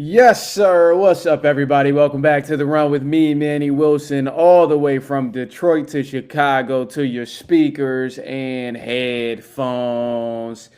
Yes, sir. What's up, everybody? Welcome back to the run with me, Manny Wilson, all the way from Detroit to Chicago to your speakers and headphones.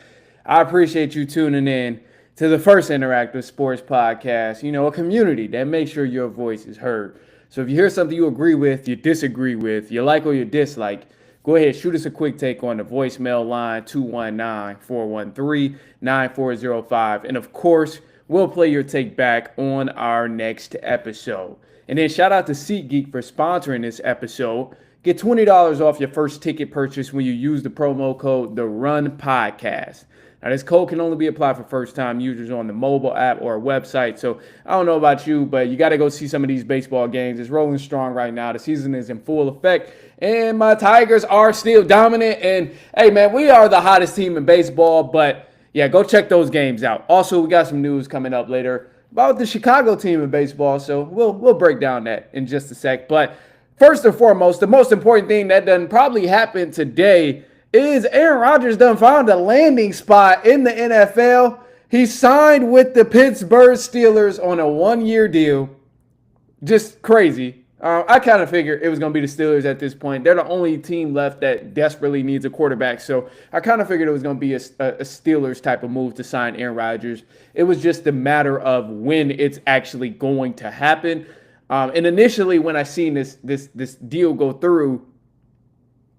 I appreciate you tuning in to the first interactive sports podcast, a community that makes sure your voice is heard. So if you hear something you agree with, you disagree with, you like or you dislike, go ahead, shoot us a quick take on the voicemail line 219-413-9405. And of course, we'll play your take back on our next episode. And then shout out to SeatGeek for sponsoring this episode. Get $20 off your first ticket purchase when you use the promo code TheRunPodcast. Now, this code can only be applied for first-time users on the mobile app or website. So I don't know about you, but you got to go see some of these baseball games. It's rolling strong right now. The season is in full effect, and my Tigers are still dominant. And, hey, man, we are the hottest team in baseball, but yeah, go check those games out. Also, we got some news coming up later about the Chicago team in baseball, so we'll break down that in just a sec. But first and foremost, the most important thing that done probably happened today is Aaron Rodgers done found a landing spot in the NFL. He signed with the Pittsburgh Steelers on a one-year deal. Just crazy. I kind of figured it was going to be the Steelers at this point. They're the only team left that desperately needs a quarterback. So I kind of figured it was going to be a Steelers type of move to sign Aaron Rodgers. It was just a matter of when it's actually going to happen. And initially when I seen this deal go through,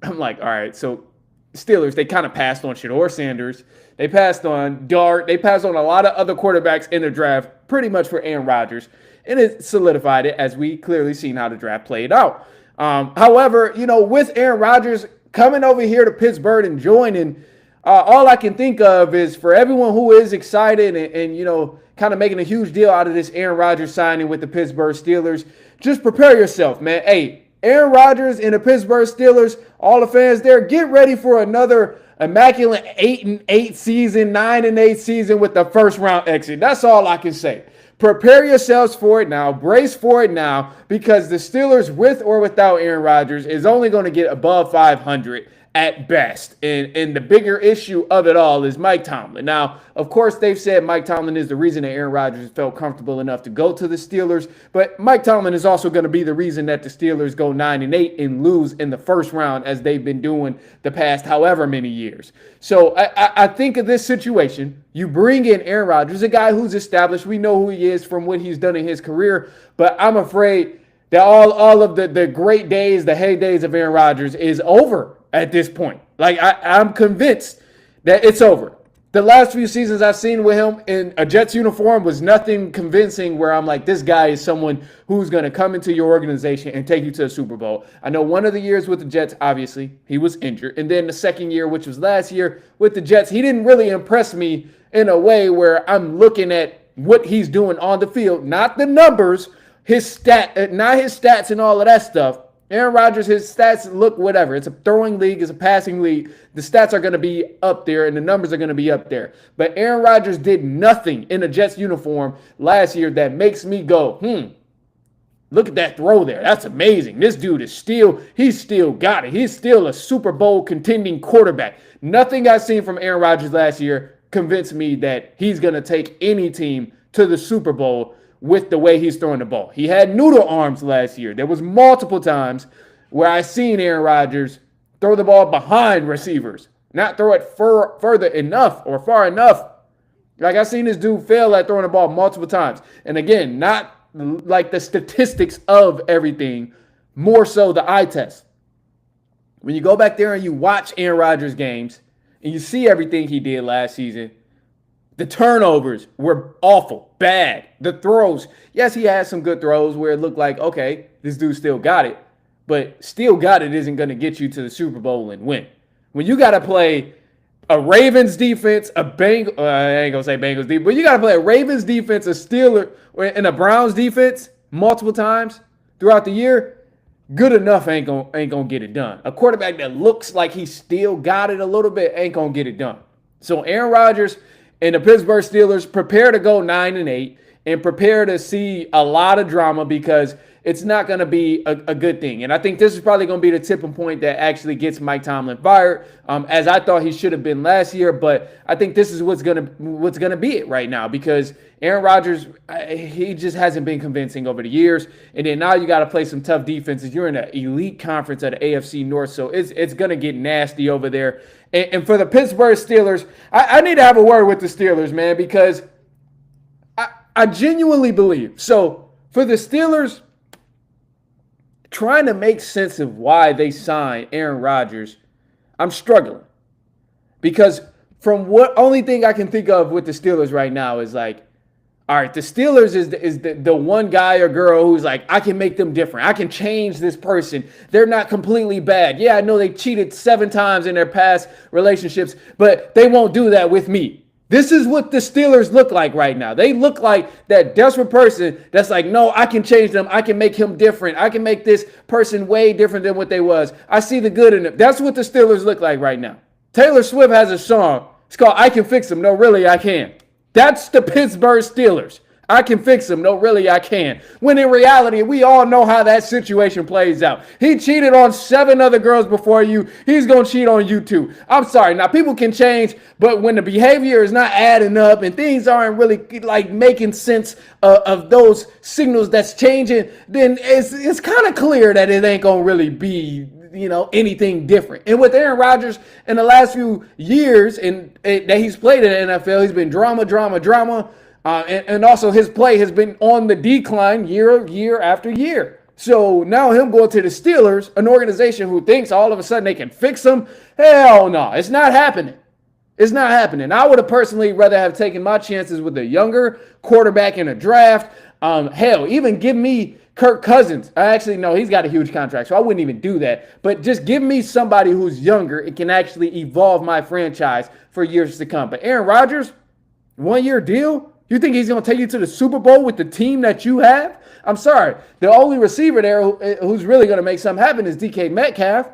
I'm like, all right, so Steelers, they kind of passed on Shedeur Sanders. They passed on Dart. They passed on a lot of other quarterbacks in the draft pretty much for Aaron Rodgers. And it solidified it, as we clearly seen how the draft played out. However, with Aaron Rodgers coming over here to Pittsburgh and joining, all I can think of is for everyone who is excited and kind of making a huge deal out of this Aaron Rodgers signing with the Pittsburgh Steelers, just prepare yourself, man. Hey, Aaron Rodgers and the Pittsburgh Steelers, all the fans there, get ready for another immaculate 8-8 season, 9-8 season with the first round exit. That's all I can say. Prepare yourselves for it now. Brace for it now, because the Steelers, with or without Aaron Rodgers, is only going to get above 500 at best. And the bigger issue of it all is Mike Tomlin. Now, of course, they've said Mike Tomlin is the reason that Aaron Rodgers felt comfortable enough to go to the Steelers. But Mike Tomlin is also going to be the reason that the Steelers go 9-8 and lose in the first round, as they've been doing the past however many years. So I think of this situation. You bring in Aaron Rodgers, a guy who's established. We know who he is from what he's done in his career. But I'm afraid that all of the great days, the heydays of Aaron Rodgers is over at this point. Like, I'm convinced that it's over. The last few seasons I've seen with him in a Jets uniform was nothing convincing where I'm like, this guy is someone who's going to come into your organization and take you to a Super Bowl. I know one of the years with the Jets, obviously, he was injured. And then the second year, which was last year with the Jets, he didn't really impress me in a way where I'm looking at what he's doing on the field, not the numbers, not his stats and all of that stuff. Aaron Rodgers, his stats look whatever. It's a throwing league, it's a passing league. The stats are going to be up there and the numbers are going to be up there. But Aaron Rodgers did nothing in a Jets uniform last year that makes me go, look at that throw there. That's amazing. This dude he's still got it. He's still a Super Bowl contending quarterback. Nothing I've seen from Aaron Rodgers last year convinced me that he's going to take any team to the Super Bowl with the way he's throwing the ball. He had noodle arms last year. There was multiple times where I seen Aaron Rodgers throw the ball behind receivers, not throw it further enough or far enough. Like, I seen this dude fail at throwing the ball multiple times. And again, not like the statistics of everything, more so the eye test. When you go back there and you watch Aaron Rodgers games and you see everything he did last season, the turnovers were awful, bad. The throws, yes, he had some good throws where it looked like, okay, this dude still got it. But still got it isn't going to get you to the Super Bowl and win. When you got to play a Ravens defense, I ain't going to say Bengals defense, but you got to play a Ravens defense, a Steelers, and a Browns defense multiple times throughout the year, good enough ain't gonna get it done. A quarterback that looks like he still got it a little bit ain't going to get it done. So Aaron Rodgers and the Pittsburgh Steelers prepare to go 9-8 and prepare to see a lot of drama, because it's not going to be a good thing. And I think this is probably going to be the tipping point that actually gets Mike Tomlin fired, as I thought he should have been last year. But I think this is what's gonna be it right now, because Aaron Rodgers, he just hasn't been convincing over the years. And then now you got to play some tough defenses. You're in an elite conference at the AFC North, so it's going to get nasty over there. And for the Pittsburgh Steelers, I need to have a word with the Steelers, man, because I genuinely believe. So for the Steelers, trying to make sense of why they signed Aaron Rodgers, I'm struggling. Because from what only thing I can think of with the Steelers right now is like, all right, the Steelers is the one guy or girl who's like, I can make them different. I can change this person. They're not completely bad. Yeah, I know they cheated 7 times in their past relationships, but they won't do that with me. This is what the Steelers look like right now. They look like that desperate person that's like, no, I can change them. I can make him different. I can make this person way different than what they was. I see the good in them. That's what the Steelers look like right now. Taylor Swift has a song. It's called I Can Fix Them. No, really, I can. That's the Pittsburgh Steelers. I can fix them. No, really, I can. When in reality, we all know how that situation plays out. He cheated on 7 other girls before you. He's going to cheat on you too. I'm sorry. Now, people can change, but when the behavior is not adding up and things aren't really like making sense of those signals that's changing, then it's kind of clear that it ain't going to really be, anything different. And with Aaron Rodgers in the last few years that he's played in the NFL, he's been drama. And also his play has been on the decline year after year. So now him going to the Steelers, an organization who thinks all of a sudden they can fix him, hell no, it's not happening. It's not happening. I would have personally rather have taken my chances with a younger quarterback in a draft. Hell, even give me Kirk Cousins. No, he's got a huge contract, so I wouldn't even do that. But just give me somebody who's younger and can actually evolve my franchise for years to come. But Aaron Rodgers, 1-year deal? You think he's going to take you to the Super Bowl with the team that you have? I'm sorry. The only receiver there who's really going to make something happen is DK Metcalf.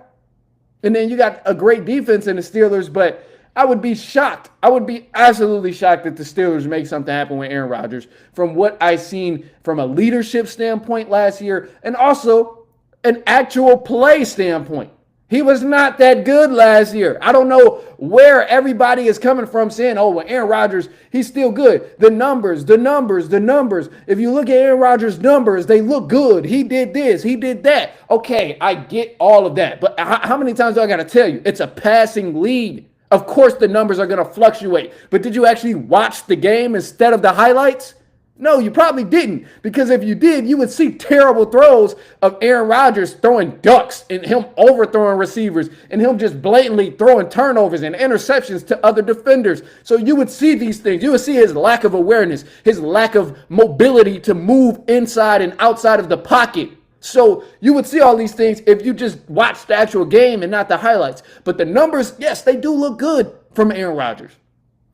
And then you got a great defense in the Steelers, but I would be shocked. I would be absolutely shocked if the Steelers make something happen with Aaron Rodgers from what I've seen from a leadership standpoint last year and also an actual play standpoint. He was not that good last year. I don't know where everybody is coming from saying, oh, well, Aaron Rodgers, he's still good. The numbers. If you look at Aaron Rodgers' numbers, they look good. He did this. He did that. Okay, I get all of that. But how many times do I got to tell you? It's a passing league. Of course, the numbers are going to fluctuate. But did you actually watch the game instead of the highlights? No, you probably didn't, because if you did, you would see terrible throws of Aaron Rodgers throwing ducks and him overthrowing receivers and him just blatantly throwing turnovers and interceptions to other defenders. So you would see these things. You would see his lack of awareness, his lack of mobility to move inside and outside of the pocket. So you would see all these things if you just watched the actual game and not the highlights. But the numbers, yes, they do look good from Aaron Rodgers.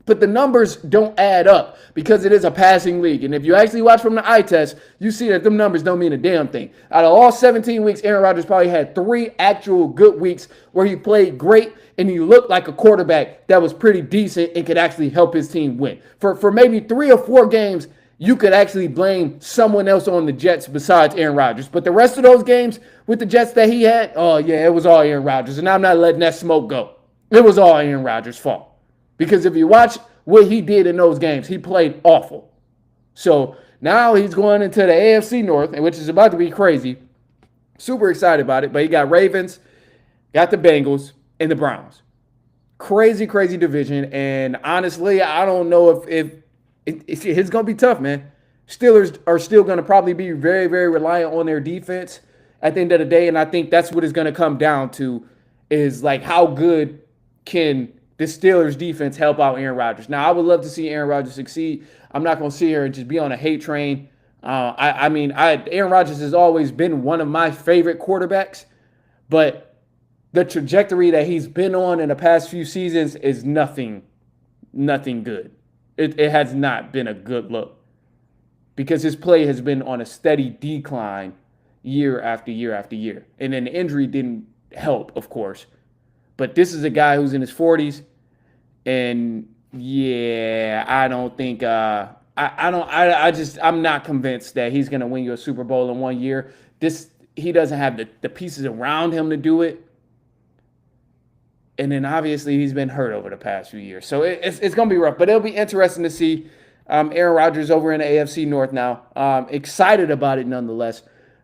But the numbers don't add up because it is a passing league. And if you actually watch from the eye test, you see that them numbers don't mean a damn thing. Out of all 17 weeks, Aaron Rodgers probably had 3 actual good weeks where he played great and he looked like a quarterback that was pretty decent and could actually help his team win. For maybe 3 or 4 games, you could actually blame someone else on the Jets besides Aaron Rodgers. But the rest of those games with the Jets that he had, oh yeah, it was all Aaron Rodgers. And I'm not letting that smoke go. It was all Aaron Rodgers' fault. Because if you watch what he did in those games, he played awful. So now he's going into the AFC North, which is about to be crazy. Super excited about it. But he got Ravens, got the Bengals, and the Browns. Crazy division. And honestly, I don't know if it's going to be tough, man. Steelers are still going to probably be very, very reliant on their defense at the end of the day. And I think that's what it's going to come down to is like how good can the Steelers defense help out Aaron Rodgers. Now, I would love to see Aaron Rodgers succeed. I'm not going to sit here and just be on a hate train. Aaron Rodgers has always been one of my favorite quarterbacks, but the trajectory that he's been on in the past few seasons is nothing good. It has not been a good look because his play has been on a steady decline year after year after year. And then the injury didn't help, of course. But this is a guy who's in his 40s, and yeah, I don't think I'm not convinced that he's going to win you a Super Bowl in 1 year. He doesn't have the pieces around him to do it. And then obviously he's been hurt over the past few years. So it's going to be rough, but it'll be interesting to see Aaron Rodgers over in the AFC North now. Excited about it nonetheless,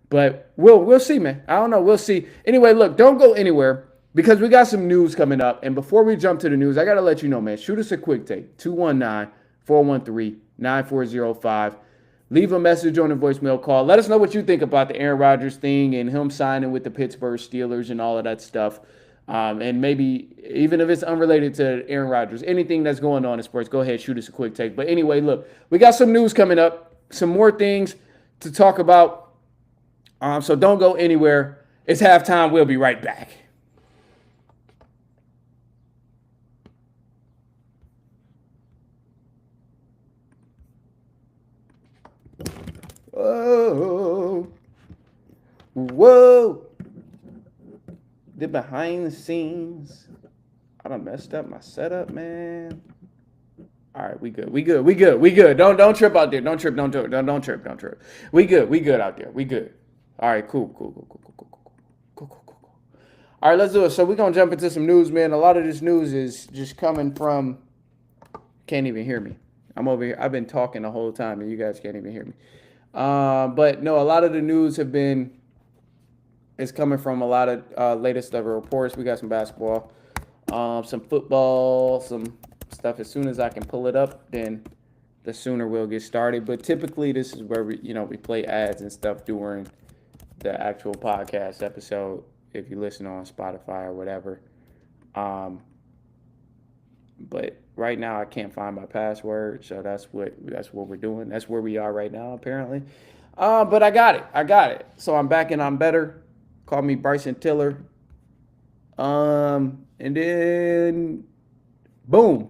but we'll see, man. I don't know. We'll see. Anyway, look, don't go anywhere because we got some news coming up. And before we jump to the news, I got to let you know, man, shoot us a quick take, 219-413-9405. Leave a message on the voicemail call. Let us know what you think about the Aaron Rodgers thing and him signing with the Pittsburgh Steelers and all of that stuff. And maybe even if it's unrelated to Aaron Rodgers, anything that's going on in sports, go ahead, shoot us a quick take. But anyway, look, we got some news coming up, some more things to talk about. So don't go anywhere. It's halftime. We'll be right back. Whoa. Whoa. The behind the scenes. I done messed up my setup, man. All right, we good. Don't trip out there. Don't trip. We good out there. We good. All right, cool. All right, let's do it. So we're gonna jump into some news, man. A lot of this news is just coming from. Can't even hear me. I'm over here. I've been talking the whole time, and you guys can't even hear me. But no, a lot of the news is coming from a lot of latest level reports. We got some basketball, some football, some stuff. As soon as I can pull it up, then the sooner we'll get started. But typically, this is where we play ads and stuff during the actual podcast episode. If you listen on Spotify or whatever. But right now, I can't find my password, so that's what we're doing. That's where we are right now, apparently. But I got it. So I'm back and I'm better. Call me Bryson Tiller. And then, boom.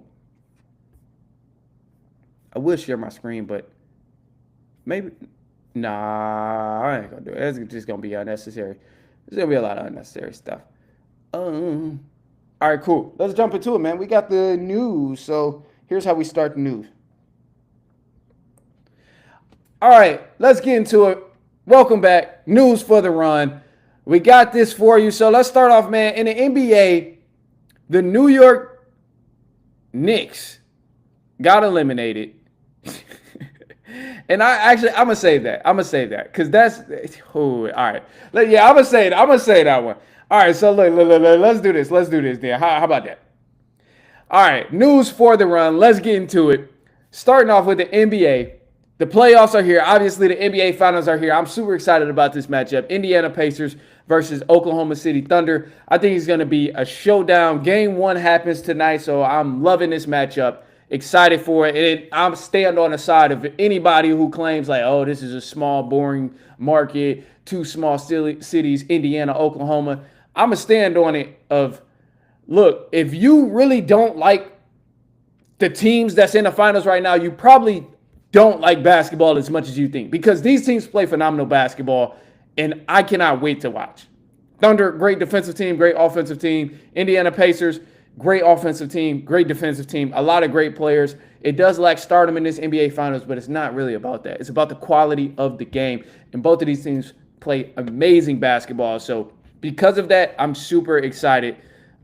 I would share my screen, but maybe, nah, I ain't gonna do it. It's just gonna be unnecessary. There's gonna be a lot of unnecessary stuff. All right, cool. Let's jump into it, man. We got the news. So here's how we start the news. All right, let's get into it. Welcome back. News for the run. We got this for you. So let's start off, man. In the NBA, the New York Knicks got eliminated. And I'm going to save that. Because that's, all right. Yeah, I'm going to say it. I'm going to say that one. All right, so look, let's do this. Then. How about that? All right, news for the run. Let's get into it. Starting off with the NBA. The playoffs are here. Obviously, the NBA Finals are here. I'm super excited about this matchup. Indiana Pacers versus Oklahoma City Thunder. I think it's going to be a showdown. Game 1 happens tonight, so I'm loving this matchup. Excited for it. And I'm stand on the side of anybody who claims like, oh, this is a small, boring market, two small cities, Indiana, Oklahoma. I'm going to stand on it of, look, if you really don't like the teams that's in the finals right now, you probably don't like basketball as much as you think, because these teams play phenomenal basketball, and I cannot wait to watch. Thunder, great defensive team, great offensive team. Indiana Pacers, great offensive team, great defensive team. A lot of great players. It does lack stardom in this NBA Finals, but it's not really about that. It's about the quality of the game, and both of these teams play amazing basketball. So because of that, I'm super excited,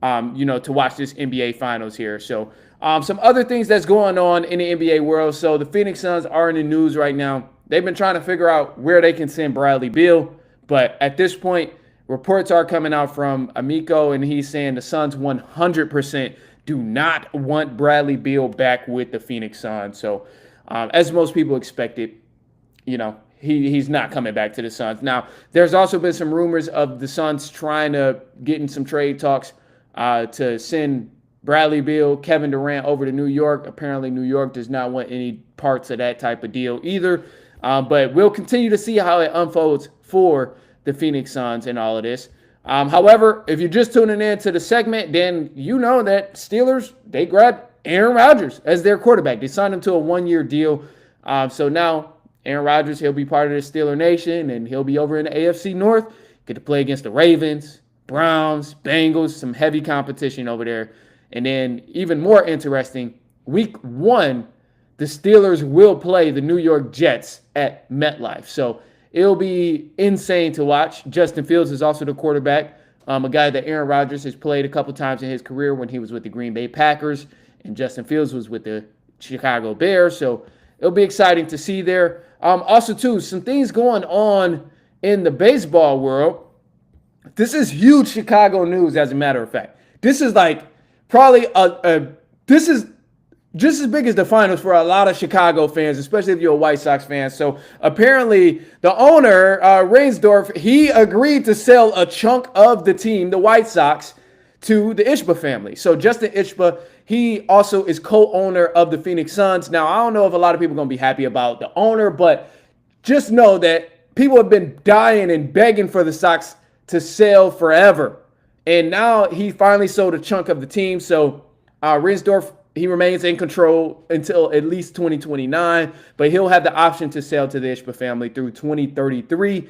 to watch this NBA Finals here. So some other things that's going on in the NBA world. So the Phoenix Suns are in the news right now. They've been trying to figure out where they can send Bradley Beal. But at this point, reports are coming out from Amico, and he's saying the Suns 100% do not want Bradley Beal back with the Phoenix Suns. So as most people expected, he's not coming back to the Suns. Now, there's also been some rumors of the Suns trying to get in some trade talks to send Bradley Beal, Kevin Durant over to New York. Apparently, New York does not want any parts of that type of deal either. But we'll continue to see how it unfolds for the Phoenix Suns and all of this. However, if you're just tuning in to the segment, then you know that Steelers, they grabbed Aaron Rodgers as their quarterback. They signed him to a 1-year deal. So now Aaron Rodgers, he'll be part of the Steeler Nation, and he'll be over in the AFC North. Get to play against the Ravens, Browns, Bengals, some heavy competition over there. And then even more interesting, week 1, the Steelers will play the New York Jets at MetLife. So it'll be insane to watch. Justin Fields is also the quarterback, a guy that Aaron Rodgers has played a couple times in his career when he was with the Green Bay Packers, and Justin Fields was with the Chicago Bears. So it'll be exciting to see there. Also, too, some things going on in the baseball world. This is huge Chicago news, as a matter of fact. This is like probably this is just as big as the finals for a lot of Chicago fans, especially if you're a White Sox fan. So apparently the owner, Reinsdorf, he agreed to sell a chunk of the team, the White Sox, to the Ishba family. So Justin Ishba, he also is co-owner of the Phoenix Suns. Now, I don't know if a lot of people are going to be happy about the owner, but just know that people have been dying and begging for the Sox to sell forever. And now he finally sold a chunk of the team. So Reinsdorf, he remains in control until at least 2029, but he'll have the option to sell to the Ishba family through 2033.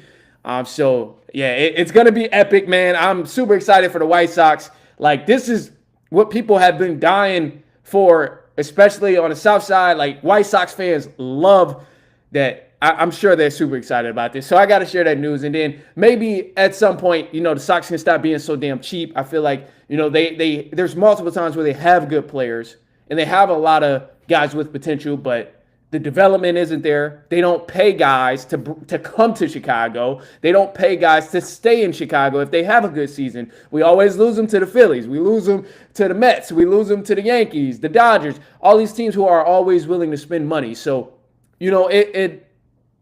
So, yeah, it's going to be epic, man. I'm super excited for the White Sox. Like, this is what people have been dying for, especially on the South Side. Like, White Sox fans love that. I'm sure they're super excited about this. So I got to share that news. And then maybe at some point, the Sox can stop being so damn cheap. I feel like, there's multiple times where they have good players and they have a lot of guys with potential, but the development isn't there. They don't pay guys to come to Chicago. They don't pay guys to stay in Chicago if they have a good season. We always lose them to the Phillies. We lose them to the Mets. We lose them to the Yankees, the Dodgers, all these teams who are always willing to spend money. So,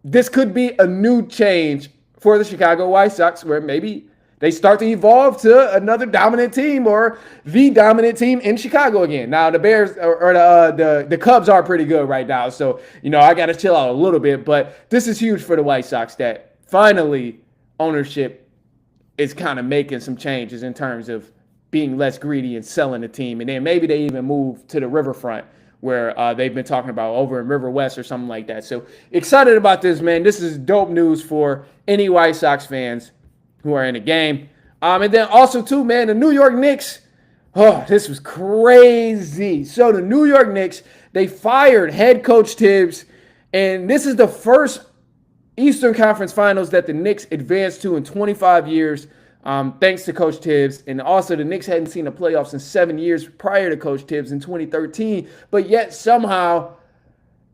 this could be a new change for the Chicago White Sox where maybe they start to evolve to another dominant team or the dominant team in Chicago again. Now, the Bears or the Cubs are pretty good right now. So, I got to chill out a little bit. But this is huge for the White Sox that finally ownership is kind of making some changes in terms of being less greedy and selling the team. And then maybe they even move to the riverfront where they've been talking about over in River West or something like that. So excited about this, man. This is dope news for any White Sox fans who are in the game. And then also, too, man, the New York Knicks. Oh, this was crazy. So the New York Knicks, they fired head coach Thibs. And this is the first Eastern Conference Finals that the Knicks advanced to in 25 years. Thanks to Coach Thibs. And also the Knicks hadn't seen the playoffs in 7 years prior to Coach Thibs in 2013. But yet somehow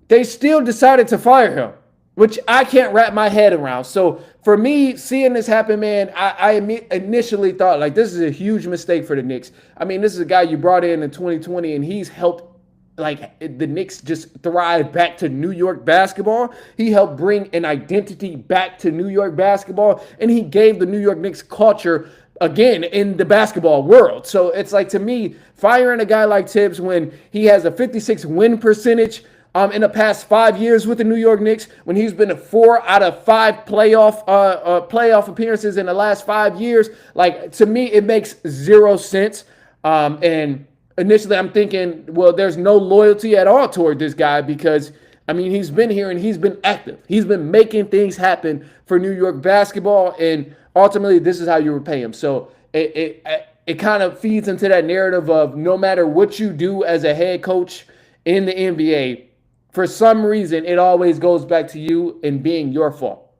they still decided to fire him, which I can't wrap my head around. So for me, seeing this happen, man, I initially thought, like, this is a huge mistake for the Knicks. I mean, this is a guy you brought in 2020, and he's helped the Knicks just thrive back to New York basketball. He helped bring an identity back to New York basketball, and he gave the New York Knicks culture again in the basketball world. So it's like, to me, firing a guy like Thibs when he has a 56 win percentage in the past 5 years with the New York Knicks, when he's been to 4 out of 5 playoff appearances in the last 5 years, like, to me, it makes zero sense. And initially, I'm thinking, well, there's no loyalty at all toward this guy because, I mean, he's been here and he's been active. He's been making things happen for New York basketball, and ultimately, this is how you repay him. So it kind of feeds into that narrative of no matter what you do as a head coach in the NBA, for some reason, it always goes back to you and being your fault.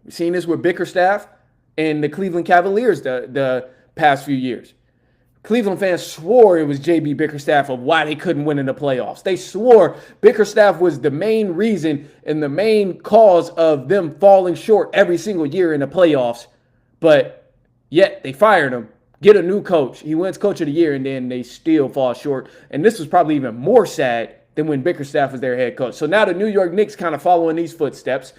We've seen this with Bickerstaff and the Cleveland Cavaliers the past few years. Cleveland fans swore it was J.B. Bickerstaff of why they couldn't win in the playoffs. They swore Bickerstaff was the main reason and the main cause of them falling short every single year in the playoffs. But yet they fired him, get a new coach. He wins Coach of the Year, and then they still fall short. And this was probably even more sad than when Bickerstaff was their head coach. So now the New York Knicks kind of following these footsteps.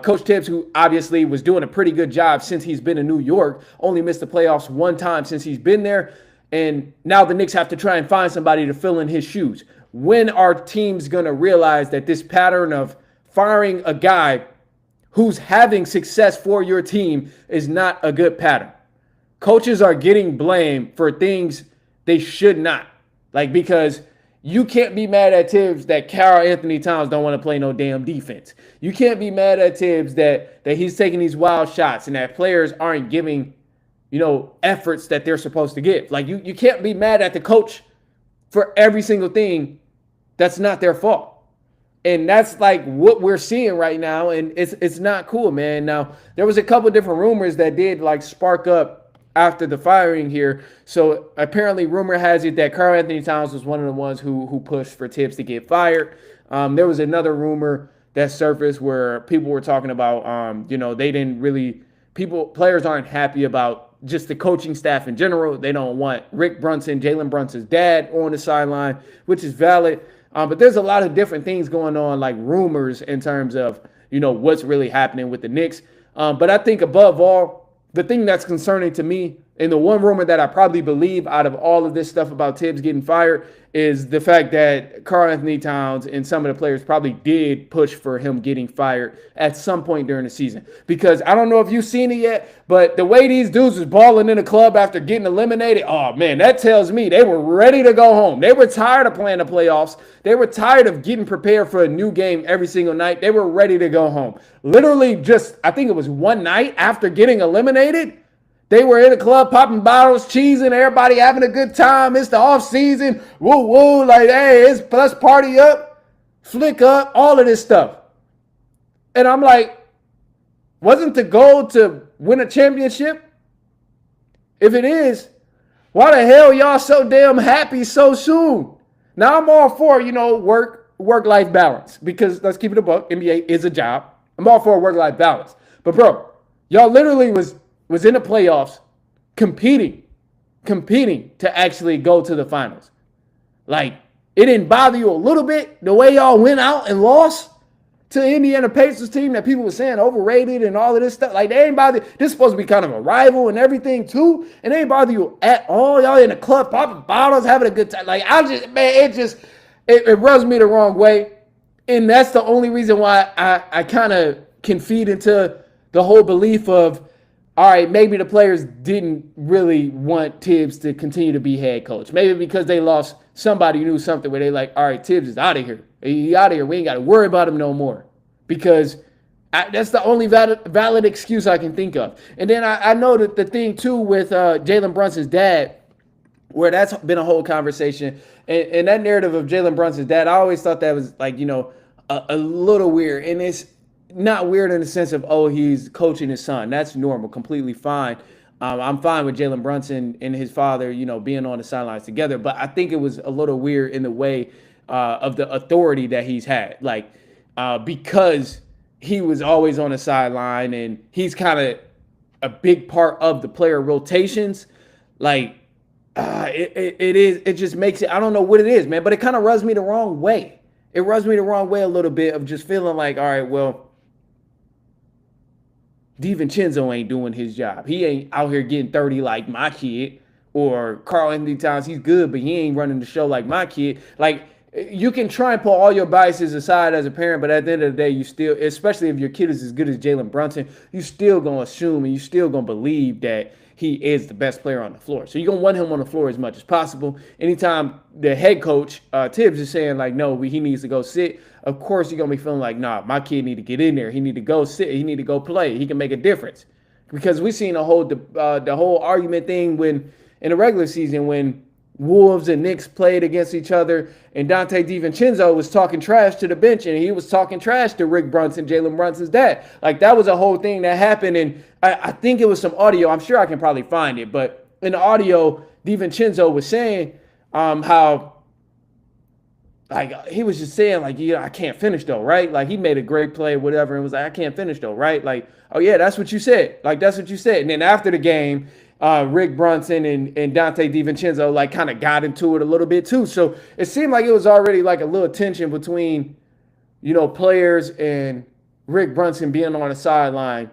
Coach Thibs, who obviously was doing a pretty good job since he's been in New York, only missed the playoffs one time since he's been there. And now the Knicks have to try and find somebody to fill in his shoes. When are teams going to realize that this pattern of firing a guy who's having success for your team is not a good pattern? Coaches are getting blamed for things they should not. Like, because you can't be mad at Thibs that Karl Anthony Towns don't want to play no damn defense. You can't be mad at Thibs that he's taking these wild shots and that players aren't giving efforts that they're supposed to give. Like, you can't be mad at the coach for every single thing that's not their fault. And that's like what we're seeing right now, and it's not cool, man. Now, there was a couple different rumors that did like spark up after the firing here. So apparently, rumor has it that Karl Anthony Towns was one of the ones who pushed for Thibs to get fired. There was another rumor that surfaced where people were talking about, they didn't really players aren't happy about just the coaching staff in general. They don't want Rick Brunson, Jalen Brunson's dad, on the sideline, which is valid. But there's a lot of different things going on, like rumors in terms of, what's really happening with the Knicks. But I think above all, the thing that's concerning to me, and the one rumor that I probably believe out of all of this stuff about Thibs getting fired, is the fact that Karl Anthony Towns and some of the players probably did push for him getting fired at some point during the season. Because I don't know if you've seen it yet, but the way these dudes was balling in the club after getting eliminated, oh man, that tells me they were ready to go home. They were tired of playing the playoffs. They were tired of getting prepared for a new game every single night. They were ready to go home. Literally just, I think it was one night after getting eliminated, they were in the club popping bottles, cheesing, everybody having a good time. It's the off season. Woo woo, like, hey, let's party up, flick up, all of this stuff. And I'm like, wasn't the goal to win a championship? If it is, why the hell y'all so damn happy so soon? Now I'm all for, work-life balance, because let's keep it a buck. NBA is a job. I'm all for work-life balance. But bro, y'all literally was in the playoffs competing to actually go to the finals. Like, it didn't bother you a little bit the way y'all went out and lost to the Indiana Pacers team that people were saying overrated and all of this stuff. Like, they ain't bother. This is supposed to be kind of a rival and everything too. And they ain't bother you at all. Y'all in the club popping bottles, having a good time. Like, it rubs me the wrong way. And that's the only reason why I kind of can feed into the whole belief of, all right, maybe the players didn't really want Thibs to continue to be head coach. Maybe because they lost somebody who knew something where they like, all right, Thibs is out of here. He's out of here. We ain't got to worry about him no more. Because that's the only valid excuse I can think of. And then I know that the thing, too, with Jalen Brunson's dad, where that's been a whole conversation. And that narrative of Jalen Brunson's dad, I always thought that was like, a little weird. And it's not weird in the sense of, oh, he's coaching his son. That's normal, completely fine. I'm fine with Jalen Brunson and his father, being on the sidelines together. But I think it was a little weird in the way of the authority that he's had. Like, because he was always on the sideline and he's kind of a big part of the player rotations. Like, it just makes it, I don't know what it is, man, but it kind of rubs me the wrong way. It rubs me the wrong way a little bit of just feeling like, all right, well, DiVincenzo ain't doing his job. He ain't out here getting 30 like my kid. Or Karl Anthony Towns, he's good, but he ain't running the show like my kid. Like, you can try and pull all your biases aside as a parent, but at the end of the day, you still, especially if your kid is as good as Jalen Brunson, you still going to assume and you still going to believe that he is the best player on the floor. So you're going to want him on the floor as much as possible. Anytime the head coach, Thibs, is saying, like, no, he needs to go sit, of course you're going to be feeling like, nah, my kid need to get in there. He need to go sit. He need to go play. He can make a difference. Because we've seen the whole argument thing when in the regular season when Wolves and Knicks played against each other and Dante DiVincenzo was talking trash to the bench and he was talking trash to Rick Brunson, Jalen Brunson's dad. Like, that was a whole thing that happened, and I think it was some audio. I'm sure I can probably find it, but in the audio, DiVincenzo was saying how, like, he was just saying, like, I can't finish though, right? Like, he made a great play, whatever, and was like, I can't finish though, right? Like, oh yeah, that's what you said. Like, that's what you said. And then after the game, Rick Brunson and Dante DiVincenzo like kind of got into it a little bit too. So it seemed like it was already like a little tension between, players and Rick Brunson being on the sideline.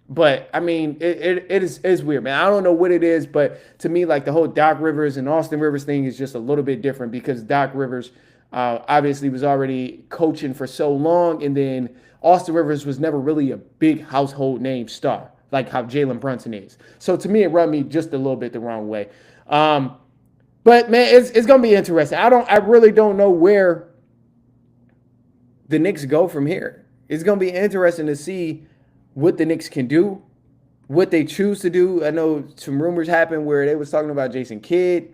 But I mean, it is weird, man. I don't know what it is, but to me, like, the whole Doc Rivers and Austin Rivers thing is just a little bit different because Doc Rivers obviously was already coaching for so long, and then Austin Rivers was never really a big household name star like how Jalen Brunson is. So to me, it rubbed me just a little bit the wrong way. But man, it's gonna be interesting. I really don't know where the Knicks go from here. It's gonna be interesting to see what the Knicks can do, what they choose to do. I know some rumors happened where they was talking about Jason Kidd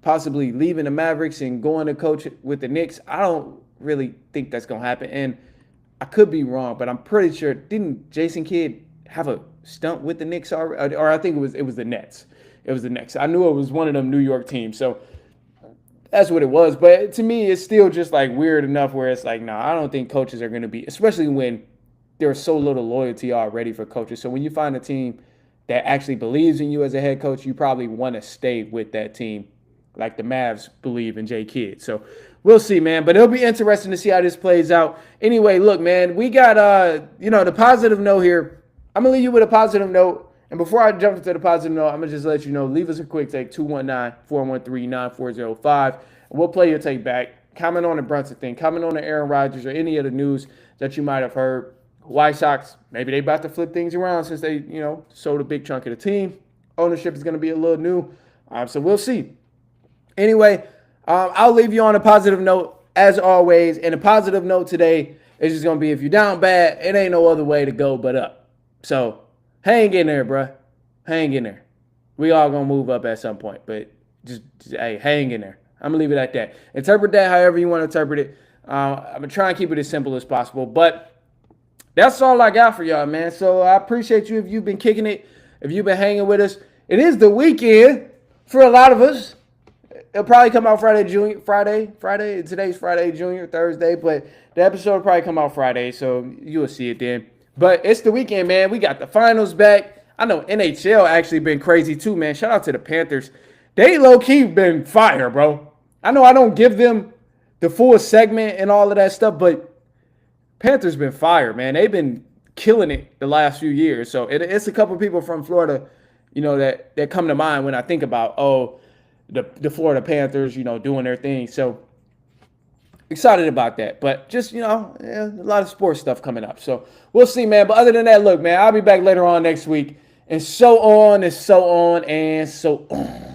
possibly leaving the Mavericks and going to coach with the Knicks. I don't really think that's going to happen. And I could be wrong, but I'm pretty sure, didn't Jason Kidd have a stunt with the Knicks already? Or I think it was the Nets. It was the Knicks. I knew it was one of them New York teams. So that's what it was. But to me, it's still just like weird enough where it's like, I don't think coaches are going to be, especially when there's so little loyalty already for coaches. So when you find a team that actually believes in you as a head coach, you probably want to stay with that team like the Mavs believe in Jay Kidd. So we'll see, man. But it'll be interesting to see how this plays out. Anyway, look, man, we got, the positive note here. I'm going to leave you with a positive note. And before I jump into the positive note, I'm going to just let you know, leave us a quick take, 219-413-9405. We'll play your take back. Comment on the Brunson thing. Comment on the Aaron Rodgers or any of the news that you might have heard. White Sox, maybe they about to flip things around since they, sold a big chunk of the team. Ownership is going to be a little new. So we'll see. Anyway, I'll leave you on a positive note as always. And a positive note today is just going to be if you're down bad, it ain't no other way to go but up. So hang in there, bruh. Hang in there. We all going to move up at some point. But just hey, hang in there. I'm going to leave it at that. Interpret that however you want to interpret it. I'm going to try and keep it as simple as possible. But that's all I got for y'all, man. So I appreciate you if you've been kicking it, if you've been hanging with us. It is the weekend for a lot of us. It'll probably come out Friday. Today's Friday, Junior, Thursday. But the episode will probably come out Friday, so you'll see it then. But it's the weekend, man. We got the finals back. I know NHL actually been crazy too, man. Shout out to the Panthers. They low-key been fire, bro. I know I don't give them the full segment and all of that stuff, but Panthers been fire, man. They've been killing it the last few years. So it's a couple people from Florida, that come to mind when I think about, the Florida Panthers, doing their thing. So excited about that. But just, a lot of sports stuff coming up. So we'll see, man. But other than that, look, man, I'll be back later on next week. And so on and so on and so on.